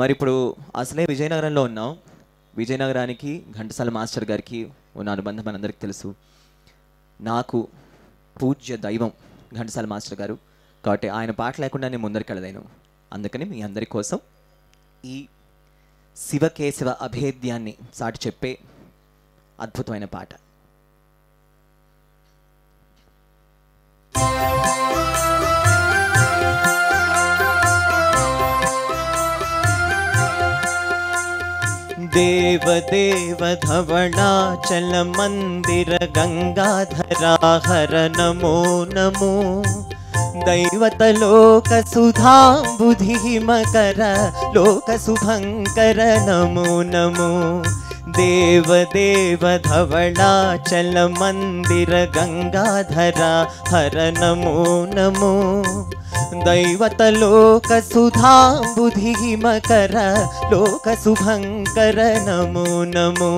మరి ఇప్పుడు అసలే విజయనగరంలో ఉన్నాం. విజయనగరానికి ఘంటసాల మాస్టర్ గారికి ఉన్న అనుబంధం మనందరికీ తెలుసు. నాకు పూజ్య దైవం ఘంటసాల మాస్టర్ గారు కాబట్టి ఆయన పాట లేకుండా నేను ముందరికి వెళ్ళలేను. అందుకని మీ అందరి కోసం ఈ శివకేశవ అభేద్యాన్ని సాటి చెప్పే అద్భుతమైన పాట. देव देव धवणाचल मंदिर गंगाधरा हर नमो नमो दैवत लोक सुधांबुधि मकर लोक शुभंकर नमो नमो देव देव धवणाचल मंदिर गंगाधरा हर नमो नमो दैवत लोक सुधांबुधि मकर लोक शुभंकर नमो नमो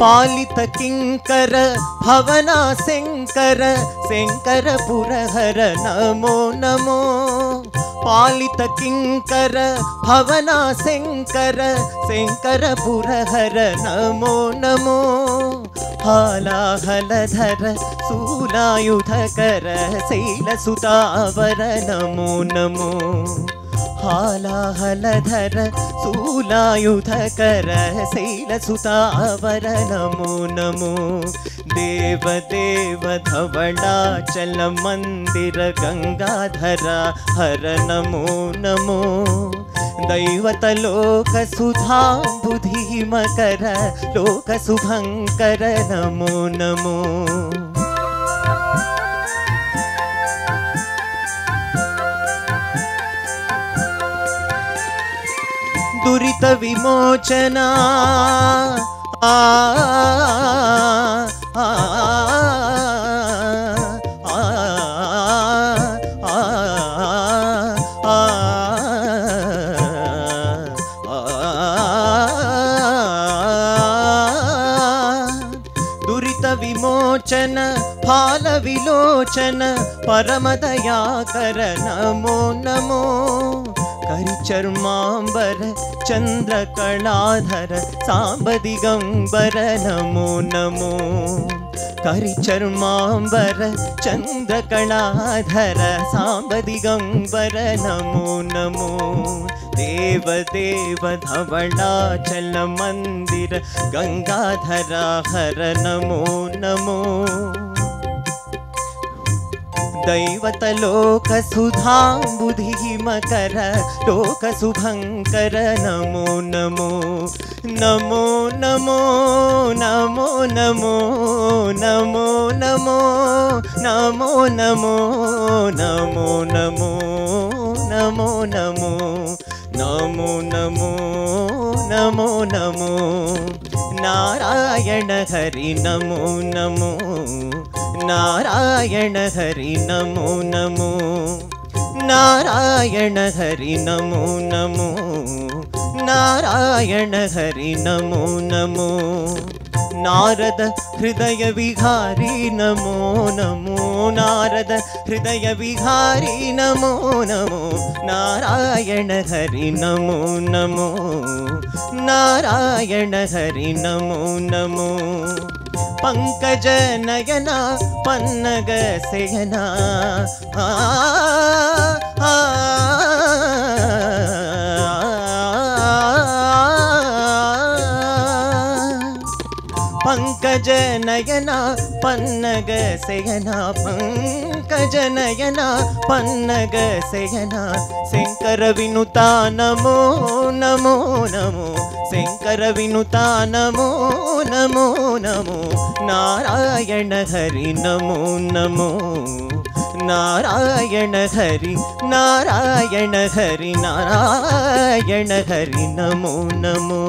पालित किंकर भवना शंकर शंकर पुरहर नमो नमो पालित किंकर भवना शंकर शंकर पुरहर नमो नमो हालाहलधर शूलायुधकर शैलसुतावर नमो नमो हालाहलधर शूलायुधकर शैलसुतावर नमो नमो देव देव धवणाचल मंदिर गंगाधरा हर नमो नमो दैवत लोक सुधांबुधि मकर लोक शुभंकर नमो नमो दुरित विमोचना दुरित विमोचन फाल विलोचन परमदयाकर नमो नमो करिचर्मांबर चंद्रकलाधर सांब दिगंबर नमो नमो करिचर्मांबर चंद्रकलाधर सांब दिगंबर नमो नमो देव देव धवणाचल मंदिर गंगाधरा हर नमो नमो दैवत लोक सुधांबुधि मकर लोक शुभंकर नमो नमो नमो नमो नमो नमो नमो नमो नमो नमो नमो नमो नमो नमो नमो नमो नमो नमो नारायण हरि नमो नमो नारायण हरि नमो नमो नारायण हरि नमो नमो नारायण हरि नमो नमो नारद हृदय विहारी नमो नमो नारद हृदय विहारी नमो नमो नारायण हरि नमो नमो नारायण हरि नमो नमो पंकज नयना पन्नग सेयना पंकज नयना पन्नग सेयना पंकज नयना पन्नग सेयना शंकर विनुता नमो नमो नमो शंकर विनुता नमो नमो नमो नारायण हरि नमो नमो नारायण हरि नारायण हरि नारायण हरि नमो नमो।